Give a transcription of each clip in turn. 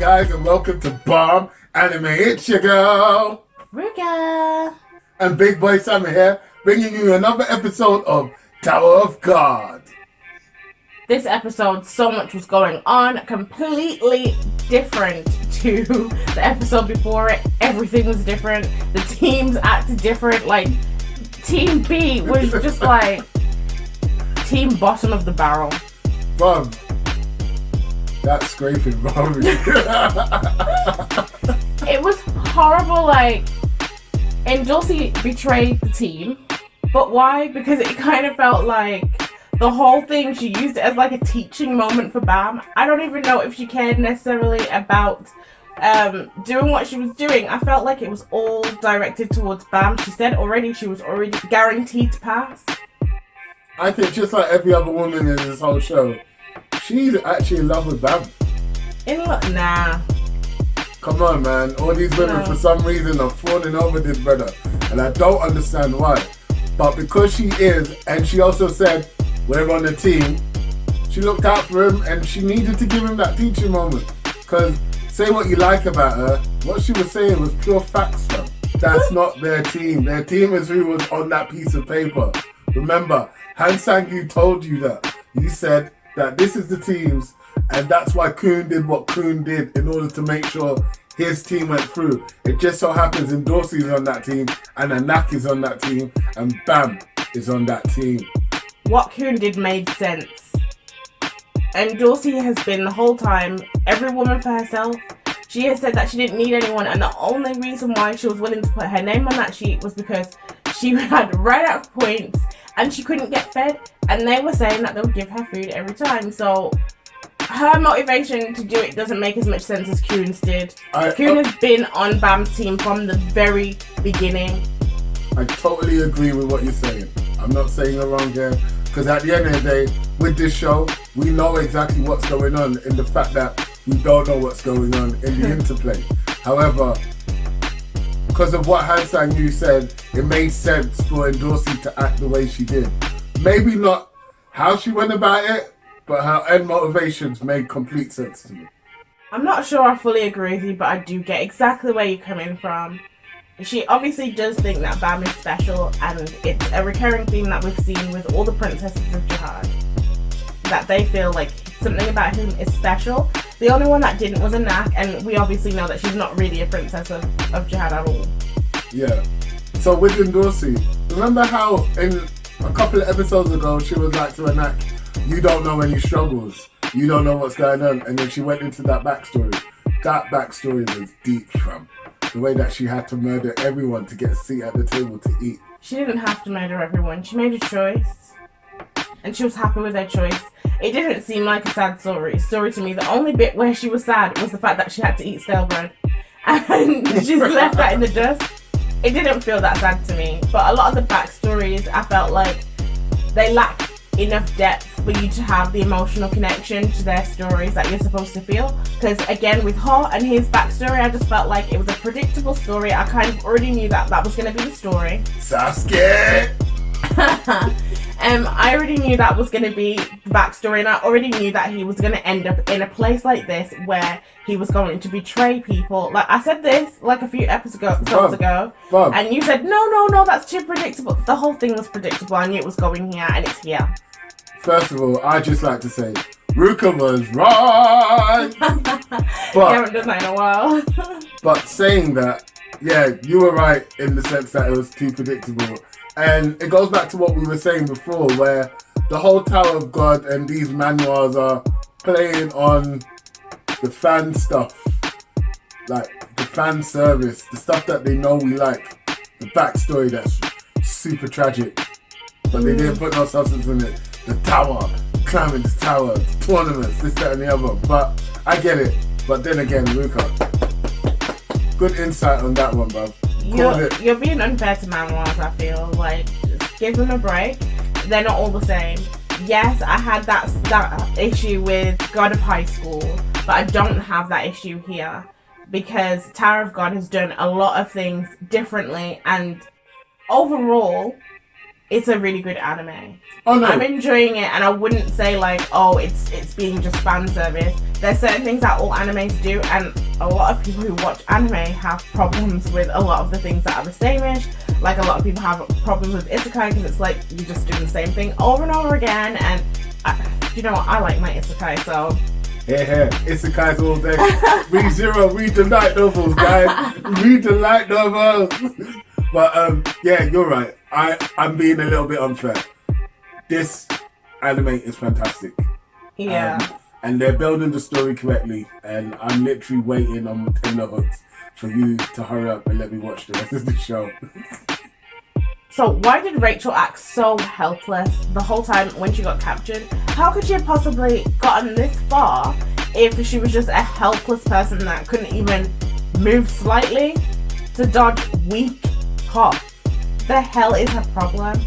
guys, and welcome to Bomb Anime. It's your girl, Ruka. And Big Boy Sam here, bringing you another episode of Tower of God. This episode, so much was going on, completely different to the episode before it. Everything was different. The teams acted different. Like, Team B was just like team bottom of the barrel. Bob, that's scraping, Bob. It was horrible. Like, and Dulcie betrayed the team, but why? Because it kind of felt like the whole thing, she used it as like a teaching moment for Bam. I don't even know if she cared necessarily about doing what she was doing. I felt like it was all directed towards Bam. She said already she was already guaranteed to pass. I think just like every other woman in this whole show, she's actually in love with Bam. Nah. Come on, man. All these women, for some reason, are falling over this brother. And I don't understand why. But because she is, and she also said, we're on the team, she looked out for him and she needed to give him that teaching moment. Because say what you like about her, what she was saying was pure facts, fam. That's not their team. Their team is who was on that piece of paper. Remember, Han Sang-yu told you that. He said that this is the teams, and that's why Kun did what Kun did in order to make sure his team went through. It just so happens Dorsey's on that team, and Anak is on that team, and Bam is on that team. What Kun did made sense. And Dorsey has been the whole time, every woman for herself. She has said that she didn't need anyone, and the only reason why she was willing to put her name on that sheet was because she had right out of points and she couldn't get fed, and they were saying that they would give her food every time. So her motivation to do it doesn't make as much sense as Kun's did. Kun has been on Bam's team from the very beginning. I totally agree with what you're saying. I'm not saying you're wrong here, because at the end of the day, with this show, we know exactly what's going on in the fact that we don't know what's going on in the interplay. However, because of what Han Sang-yu said, it made sense for Dorsey to act the way she did. Maybe not how she went about it, but her end motivations made complete sense to me. I'm not sure I fully agree with you, but I do get exactly where you're coming from. She obviously does think that Bam is special, and it's a recurring theme that we've seen with all the princesses of Jihad. That they feel like something about him is special. The only one that didn't was Anak, and we obviously know that she's not really a princess of Jihad at all. Yeah. So with Dorsey, remember how in a couple of episodes ago she was like to Anak, you don't know any struggles, you don't know what's going on, and then she went into that backstory. That backstory was deep, fam. The way that she had to murder everyone to get a seat at the table to eat. She didn't have to murder everyone. She made a choice, and she was happy with her choice. It didn't seem like a sad story to me. The only bit where she was sad was the fact that she had to eat stale bread, and she's left that in the dust. It didn't feel that sad to me. But a lot of the backstories, I felt like they lack enough depth for you to have the emotional connection to their stories that you're supposed to feel. Because again, with her and his backstory, I just felt like it was a predictable story. I kind of already knew that was going to be the story. Sasuke! I already knew that was going to be the backstory, and I already knew that he was going to end up in a place like this where he was going to betray people. Like, I said this like a few episodes ago, and you said, no, that's too predictable. The whole thing was predictable. I knew it was going here, and it's here. First of all, I'd just like to say, Ruka was right! But, I haven't done that in a while. But saying that, yeah, you were right in the sense that it was too predictable. And it goes back to what we were saying before, where the whole Tower of God and these manuals are playing on the fan stuff. Like, the fan service, the stuff that they know we like. The backstory that's super tragic. But they didn't put no substance in it. The tower, climbing the tower, the tournaments, this, that, and the other. But I get it. But then again, Luca, good insight on that one, bro. You're being unfair to manuals, I feel. Like, just give them a break. They're not all the same. Yes, I had that issue with God of High School, but I don't have that issue here. Because Tower of God has done a lot of things differently, and overall, it's a really good anime. Oh no. I'm enjoying it, and I wouldn't say like, oh, it's being just fan service. There's certain things that all animes do, and a lot of people who watch anime have problems with a lot of the things that are the same-ish. Like, a lot of people have problems with isekai because it's like you just do the same thing over and over again. And you know, I like my isekai, so. Yeah, isekais all day. Read Zero, read the light novels, guys. Read the light novels. But yeah, you're right. I'm being a little bit unfair. This anime is fantastic. Yeah. And they're building the story correctly. And I'm literally waiting on tenterhooks for you to hurry up and let me watch the rest of the show. So why did Rachel act so helpless the whole time when she got captured? How could she have possibly gotten this far if she was just a helpless person that couldn't even move slightly to dodge weak cop? The hell is her problem?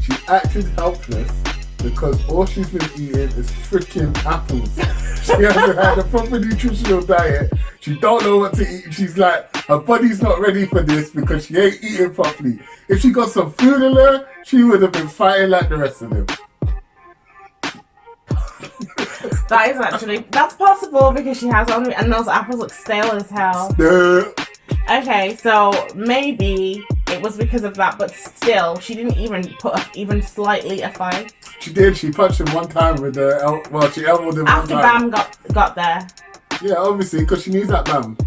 She acted helpless because all she's been eating is freaking apples. She hasn't had a proper nutritional diet. She don't know what to eat. She's like, her body's not ready for this because she ain't eating properly. If she got some food in her, she would have been fighting like the rest of them. That's possible because she has only, and those apples look stale as hell. Okay, so maybe it was because of that, but still, she didn't even put up even slightly a fight. She did. She punched him one time with the she elbowed him after one time. Bam got there. Yeah, obviously, because she needs that Bam.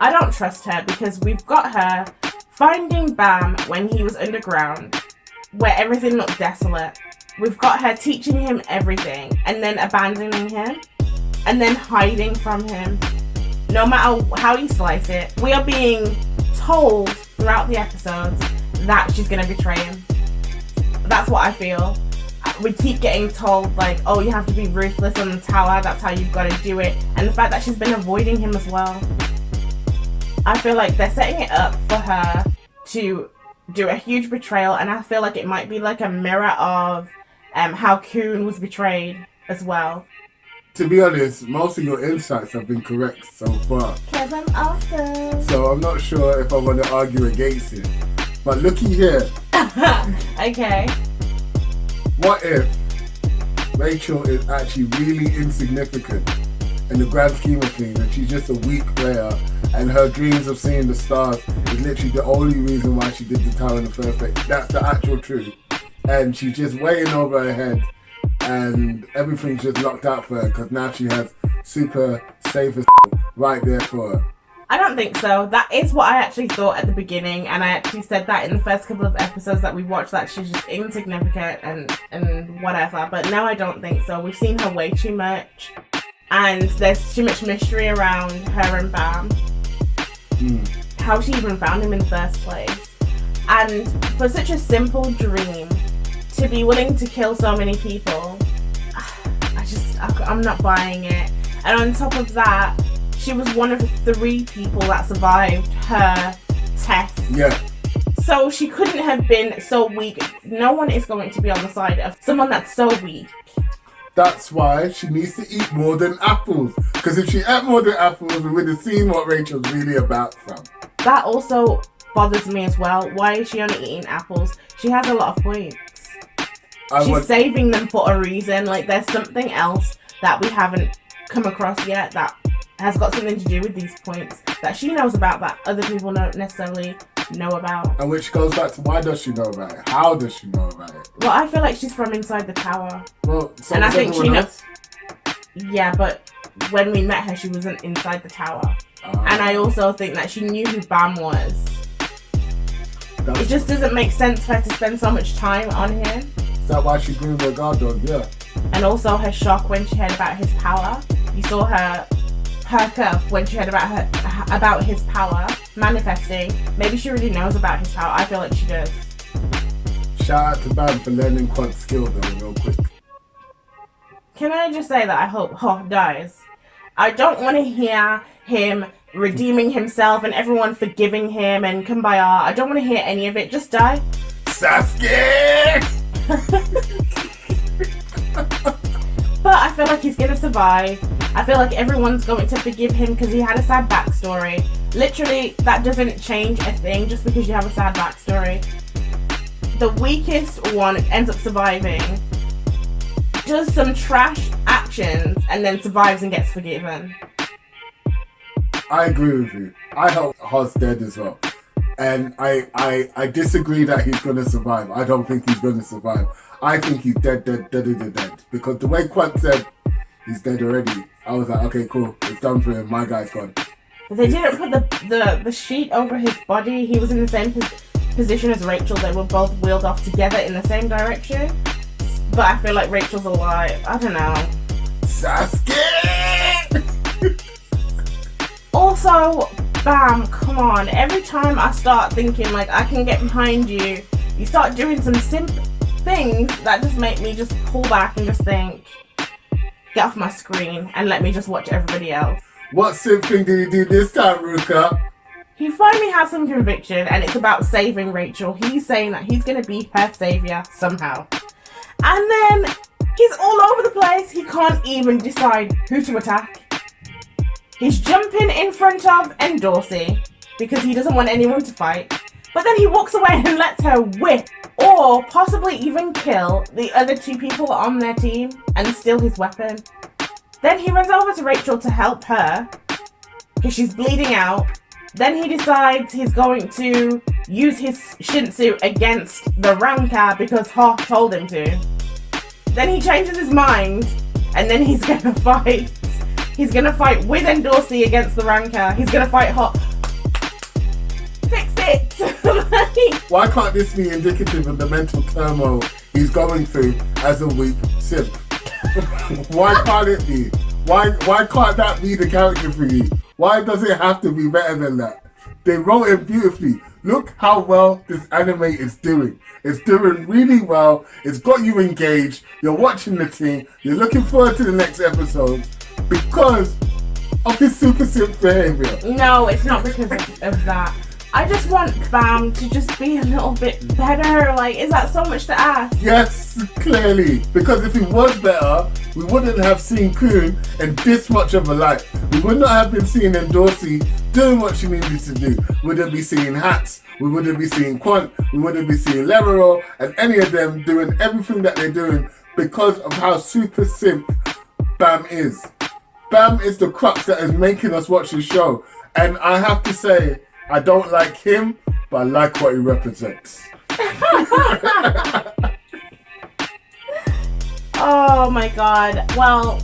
I don't trust her because we've got her finding Bam when he was underground, where everything looked desolate. We've got her teaching him everything and then abandoning him and then hiding from him. No matter how you slice it, we are being told throughout the episodes that she's going to betray him. That's what I feel. We keep getting told, like, oh, you have to be ruthless on the tower, that's how you've got to do it. And the fact that she's been avoiding him as well. I feel like they're setting it up for her to do a huge betrayal, and I feel like it might be like a mirror of how Kun was betrayed as well. To be honest, most of your insights have been correct so far. Because I'm awesome. So I'm not sure if I want to argue against it. But looky here. Okay. What if Rachel is actually really insignificant in the grand scheme of things, and she's just a weak player, and her dreams of seeing the stars is literally the only reason why she did the tower in the first place? That's the actual truth. And she's just weighing over her head, and everything's just locked out for her because now she has super safe as right there for her. I don't think so. That is what I actually thought at the beginning, and I actually said that in the first couple of episodes that we watched, that she's just insignificant and whatever. But now I don't think so. We've seen her way too much, and there's too much mystery around her and Bam. How she even found him in the first place. And for such a simple dream to be willing to kill so many people, I'm not buying it. And on top of that, she was one of 3 people that survived her test. Yeah. So she couldn't have been so weak. No one is going to be on the side of someone that's so weak. That's why she needs to eat more than apples. Because if she ate more than apples, we would have seen what Rachel's really about from. That also bothers me as well. Why is she only eating apples? She has a lot of points. She's saving them for a reason. Like, there's something else that we haven't come across yet that has got something to do with these points that she knows about that other people don't necessarily know about. And which goes back to, why does she know about it? How does she know about it? Well, I feel like she's from inside the tower. Well, so and I think she knows. Else? Yeah, but when we met her, she wasn't inside the tower. And I also think that she knew who Bam was. It just doesn't make sense for her to spend so much time on him. Is that why she grew her guard dog? Yeah. And also her shock when she heard about his power. You saw her perk up when she heard about his power manifesting. Maybe she already knows about his power. I feel like she does. Shout out to Bam for learning quad skill though, real quick. Can I just say that I hope Ho dies? I don't want to hear him redeeming himself and everyone forgiving him and kumbaya. I don't want to hear any of it. Just die. Sasuke! But I feel like he's gonna survive. I feel like everyone's going to forgive him because he had a sad backstory. Literally, that doesn't change a thing just because you have a sad backstory. the weakest one ends up surviving, does some trash actions, and then survives and gets forgiven. I agree with you. I hope Hos dead as well. And I disagree that he's going to survive. I don't think he's going to survive. I think he's dead. Because the way Quant said he's dead already, I was like, okay, cool. It's done for him. My guy's gone. But they didn't put the sheet over his body. He was in the same position as Rachel. They were both wheeled off together in the same direction. But I feel like Rachel's alive. I don't know. Sasuke! Also, Bam, come on. Every time I start thinking like I can get behind you, you start doing some simp things that just make me just pull back and just think, get off my screen and let me just watch everybody else. What simp thing did he do this time, Ruka? He finally has some conviction, and it's about saving Rachel. He's saying that he's going to be her savior somehow. And then he's all over the place. He can't even decide who to attack. He's jumping in front of Dorsey because he doesn't want anyone to fight. But then he walks away and lets her whip or possibly even kill the other two people on their team and steal his weapon. Then he runs over to Rachel to help her because she's bleeding out. Then he decides he's going to use his Shinsu against the Ranka because Ha told him to. Then he changes his mind and then he's gonna fight. He's gonna fight with Dorsey against the Ranka. He's gonna fight Ha. Fix it! Why can't this be indicative of the mental turmoil he's going through as a weak simp? Why can't it be? Why can't that be the character for you? Why does it have to be better than that? They wrote it beautifully. Look how well this anime is doing. It's doing really well. It's got you engaged. You're watching the thing. You're looking forward to the next episode because of his super simp behavior. No, it's not because of that. I just want Bam to just be a little bit better. Like, is that so much to ask? Yes, clearly. Because if he was better, we wouldn't have seen Kun in this much of a light. We would not have been seeing Dorsey doing what she needed to do. We wouldn't be seeing Hats. We wouldn't be seeing Quant. We wouldn't be seeing Lerero and any of them doing everything that they're doing because of how super simp Bam is. Bam is the crux that is making us watch the show. And I have to say, I don't like him, but I like what he represents. Oh my god. Well,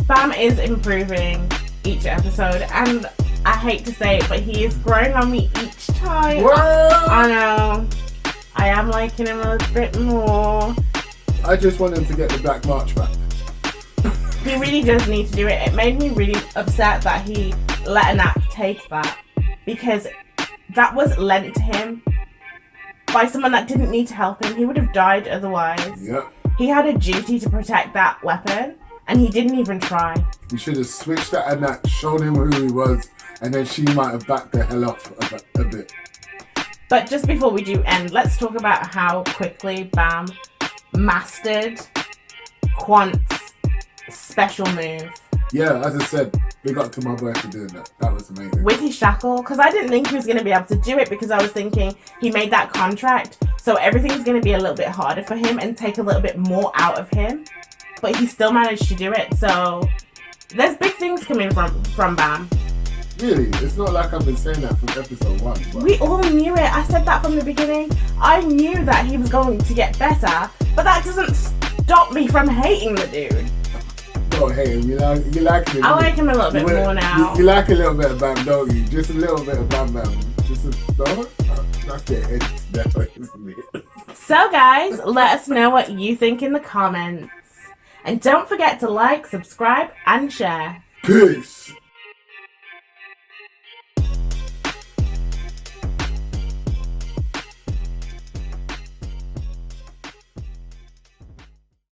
Bam is improving each episode, and I hate to say it, but he is growing on me each time. What? I know. I am liking him a little bit more. I just want him to get the Black March back. He really does need to do it. It made me really upset that he let an act take that. Because that was lent to him by someone that didn't need to help him. He would have died otherwise. Yep. He had a duty to protect that weapon, and he didn't even try. He should have switched that and that, shown him who he was, and then she might have backed the hell off a bit. But just before we do end, let's talk about how quickly Bam mastered Quant's special move. Yeah, as I said, big up to my boy for doing that. That was amazing. With his shackle, because I didn't think he was going to be able to do it because I was thinking he made that contract, so everything's going to be a little bit harder for him and take a little bit more out of him. But he still managed to do it, so there's big things coming from Bam. Really? It's not like I've been saying that from episode 1. But We all knew it. I said that from the beginning. I knew that he was going to get better, but that doesn't stop me from hating the dude. don't hate him. You like him. I like him a little bit more now. You like a little bit of Bam, don't you? Just a little bit of Bam Bam. Just a no? That's it. It's definitely isn't it? So guys, let us know what you think in the comments. And don't forget to like, subscribe, and share. Peace.